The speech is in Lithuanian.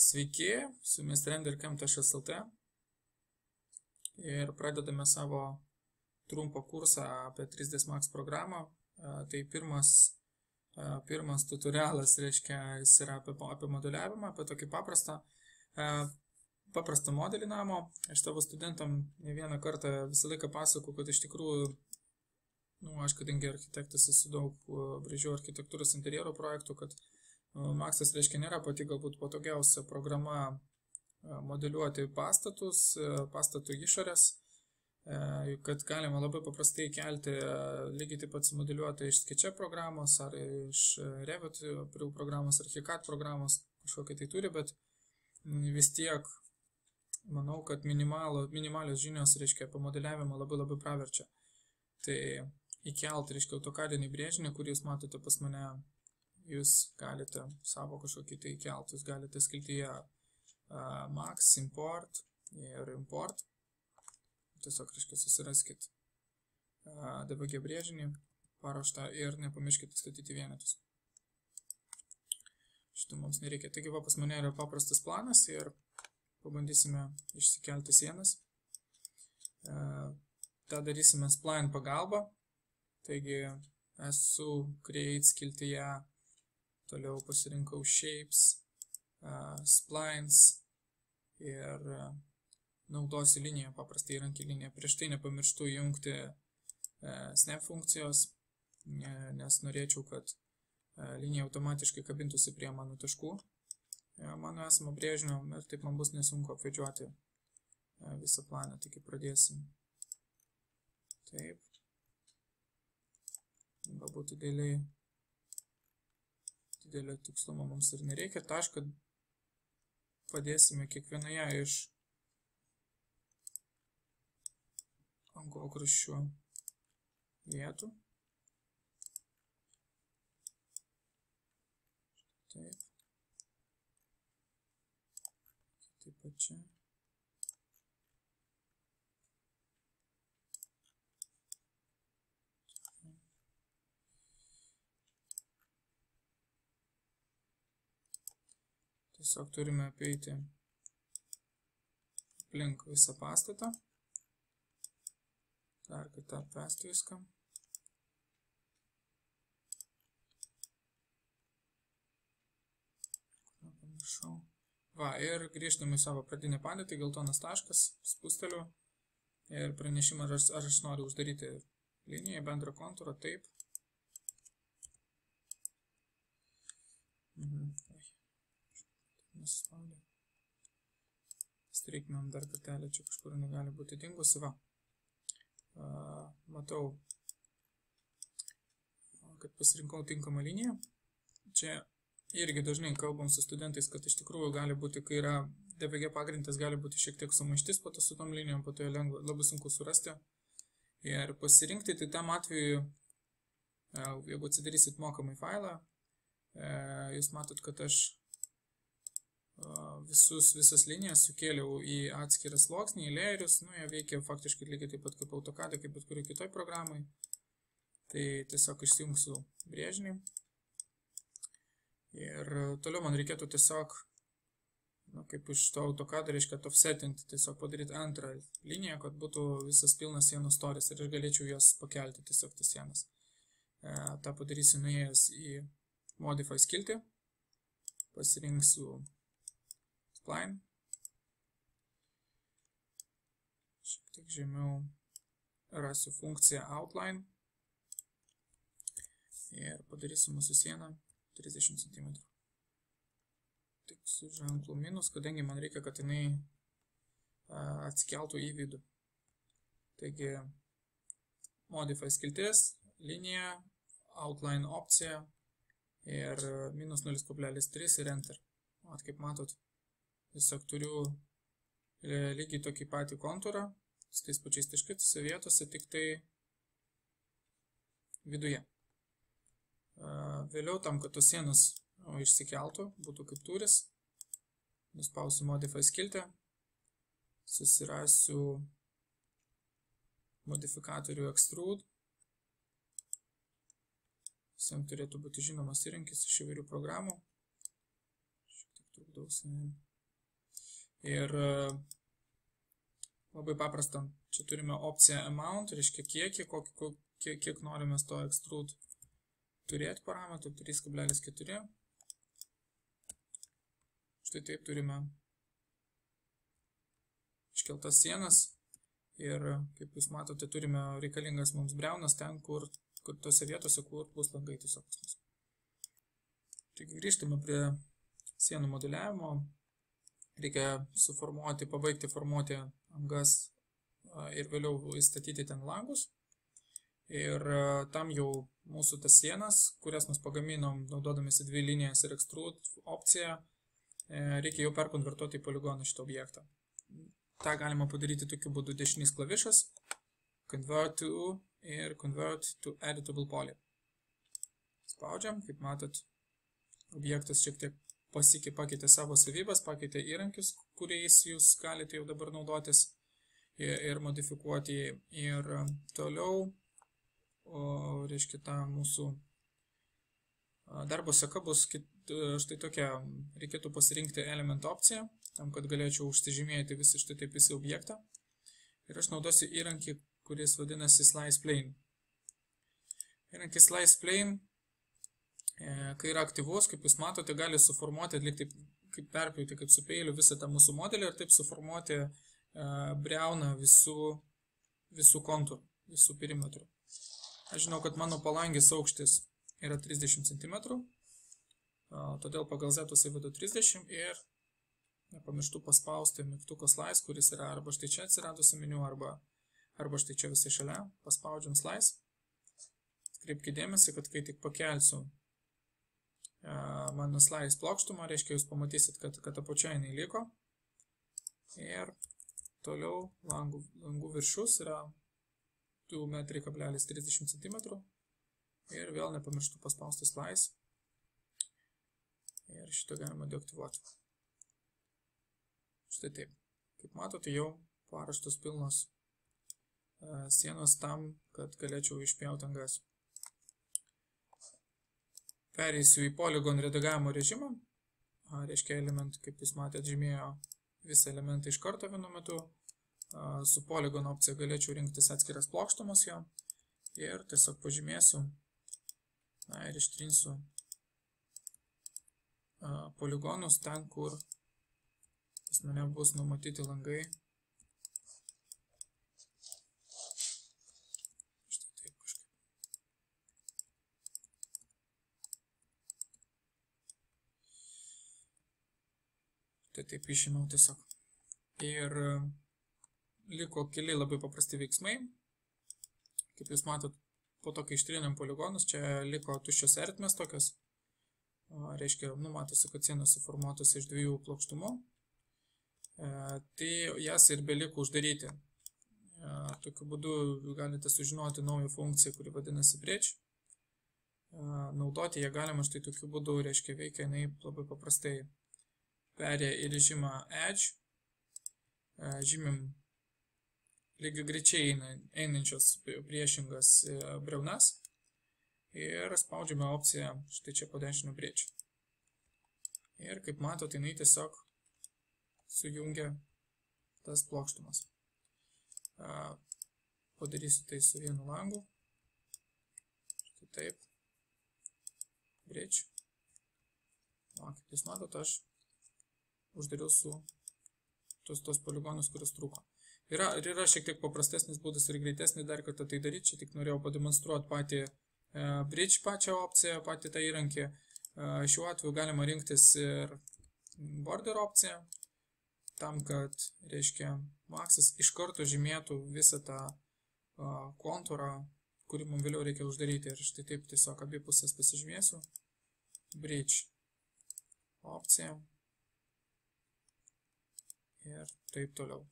Sveiki, su jumis render.lt ir pradedame savo trumpą kursą apie 3ds Max programą. Tai pirmas tutorialas, reiškia, jis yra apie moduliavimą, apie tokį paprastą modelį namo. Aš tavo studentam ne vieną kartą visą laiką pasakau, kad iš tikrųjų, aš kadangi architektas esu daug brėžiau architektūros interjero projektų, kad Maxas, reiškia, nėra pati galbūt patogiausia programa modeliuoti pastatų išorės, kad galima labai paprastai kelti lygiai taip pat sumodeliuoti iš SketchUp programos ar iš Revit programos ar HiCAD programos, kažkokią tai turi, bet vis tiek manau, kad minimalios žinios, reiškia, apie modeliavimą labai praverčia. Tai įkelti, reiškia, autokadinį brėžinį, kurį jūs matote pas mane, jūs galite savo kažkokį tai įkelti, jūs galite skiltyje Max, Import ir Import. Tiesiog, reiškia, susiraskit DVG brėžinį, paruoštą ir nepamirškite statyti vienetus. Šitą mums nereikia. Taigi, pas mane yra paprastas planas ir pabandysime išsikelti sienas. tą darysime spline pagalba. Taigi, esu create skiltyje, toliau pasirinkau shapes, splines ir naudosiu liniją, paprastai įrankį liniją. Prieš tai nepamirštu įjungti snap funkcijos, nes norėčiau, kad linija automatiškai kabintųsi prie mano taškų, mano esamo brėžinio, ir taip man bus nesunku apvedžioti visą planą. Taigi pradėsim. Taip. Galbūt didelio tikslumo mums ir nereikia. Tašką padėsime kiekvienoje iš angokraščių vietų. Taip. Taip pat čia. Tiesiog turime apeiti aplink visą pastatą. Dar kartą apvesti viską. Va, ir grįžtame į savo pradinę padėtį, geltonas taškas, spusteliu ir pranešimą, ar aš noriu uždaryti liniją, bendrą kontūrą, taip. Nesispaudė. Streikmėm dar kartelį, čia kažkur negali būti dingusi, va. Matau, kad pasirinkau tinkamą liniją. Čia irgi dažnai kalbam su studentais, kad iš tikrųjų gali būti, kai yra DVG pagrindas, gali būti šiek tiek sumaištis po to su tom linijom, po to labai sunku surasti. Ir pasirinkti, tai tam atveju, jeigu atsidarysit mokamai failą, jūs matot, kad aš visas linijas sukėliau į atskirą sluoksnį, į layerius, jie veikia faktiškai lygiai taip pat kaip AutoCAD, kaip bet kuriai kitoj programai. Tai tiesiog išsijungsiu brėžinį. Ir toliau man reikėtų tiesiog, kaip iš to AutoCAD, reiškia offsetinti, tiesiog padaryti antrą liniją, kad būtų visas pilnas sienų storis ir aš galėčiau jas pakelti, tiesiog tas sienas. Ta padarysiu nuėjęs į Modify skiltį, pasirinksiu Spline. Šiek tiek žemiau rasiu funkciją Outline ir padarysiu mūsų sieną 30 cm. Tik su ženklu minus, kadangi man reikia, kad jinai atsikeltų į vidų. Taigi, Modify skiltis, linija, Outline opcija ir minus 0,3 ir Enter. Kaip matot, tiesiog turiu lygiai tokį patį kontūrą, su tais pačiais taškais vietose, tik tai viduje. Vėliau tam, kad tos sienos išsikeltų, būtų kaip tūris, nuspausiu Modify skiltę, susirasiu modifikatorių Extrude. Visiems turėtų būti žinomas įrankis iš įvairių programų. Šiek tiek trukdau savim. Ir labai paprasta, čia turime opciją amount, reiškia kiek norime to extrude turėti parametrų, 3,4. Štai taip turime iškeltas sienas ir, kaip jūs matote, turime reikalingas mums briaunas ten, kur tose vietose, kur bus langai tiesiog pas mus. Taigi grįžtame prie sienų modeliavimo. Reikia pabaigti formuoti angas ir vėliau įstatyti ten langus. Ir tam jau mūsų tas sienas, kurias mes pagaminom naudodamėsi 2 linijas ir extrude opciją, reikia jau perkonvertuoti į poligoną šitą objektą. Ta galima padaryti tokiu būdu: dešinys klavišas, convert to ir convert to editable poly. Spaudžiam, kaip matot, objektas šiek tiek pakeitė savo savybės, pakeitė įrankius, kuriais jūs galite jau dabar naudotis ir modifikuoti. Ir toliau, reiškia, ta mūsų darbo seka bus štai tokia. Reikėtų pasirinkti element opciją, tam, kad galėčiau užsižymėti visą objektą. Ir aš naudosiu įrankį, kuris vadinasi Slice Plane. Įrankis Slice Plane, kai yra aktyvus, kaip jūs matote, gali suformuoti, atlikti, kaip perpjauti, kaip su peiliu visą tą mūsų modelį ir taip suformuoti briauną visų kontūrų, visų perimetrų. Aš žinau, kad mano palangės aukštis yra 30 cm, todėl pagal Z įvedu 30 ir nepamirštu paspausti mygtuko Slice, kuris yra arba štai čia atsiradusi meniu, arba štai čia visai šalia. Paspaudžiam Slice. Kreipkite dėmesį, kad kai tik pakelsiu mano Slice plokštumą, reiškia, jūs pamatysit, kad apačioje jinai liko. Ir toliau langų viršus yra 2,30 cm. Ir vėl nepamirštu paspausti Slice. Ir šitą galima deaktyvuoti. Štai taip. Kaip matote, jau paruoštos pilnos sienos tam, kad galėčiau išpjauti angas. Pereisiu į polygon redagavimo režimą. Reiškia, kaip jūs matėte, žymėjo visą elementą iš karto vienu metu. Su polygon opcija galėčiau rinktis atskiras plokštumas jo. Ir tiesiog pažymėsiu ir ištrinsiu poligonus ten, kur pas mane bus numatyti langai. Štai taip kažkaip. Tai taip išėmiau tiesiog. Ir liko keli labai paprasti veiksmai. Kaip jūs matot, po to, kai ištrinėm poligonus, čia liko tuščios ertmės tokios. Reiškia, matosi, kad sienos suformuotos iš 2 plokštumų. Tai jas ir beliko uždaryti. Tokiu būdu galite sužinoti naują funkciją, kuri vadinasi bridge. Naudoti ją galima štai tokiu būdu, reiškia, veikia jinai labai paprastai. Perėję į režimą edge, žymim lygiagrečiai einančios priešingas briaunas ir spaudžiame opciją štai čia po dešiniu bridge. Ir kaip matote, jinai tiesiog sujungia tas plokštumas. Padarysiu tai su vienu langu. Štai taip. Bridge. Kaip jūs matote, aš uždariau su tos poligonus, kurios trūko. Yra šiek tiek paprastesnis būdas ir greitesnis dar kartą tai daryti. Čia tik norėjau pademonstruoti patį bridge pačią opciją, patį tą įrankį. Šiuo atveju galima rinktis ir border opciją, tam, kad, reiškia, Maxas iš karto žymėtų visą tą kontūrą, kurį mums vėliau reikia uždaryti. Ir štai taip tiesiog abi pusės pasižymėsiu. Bridge opcija. Ir taip toliau.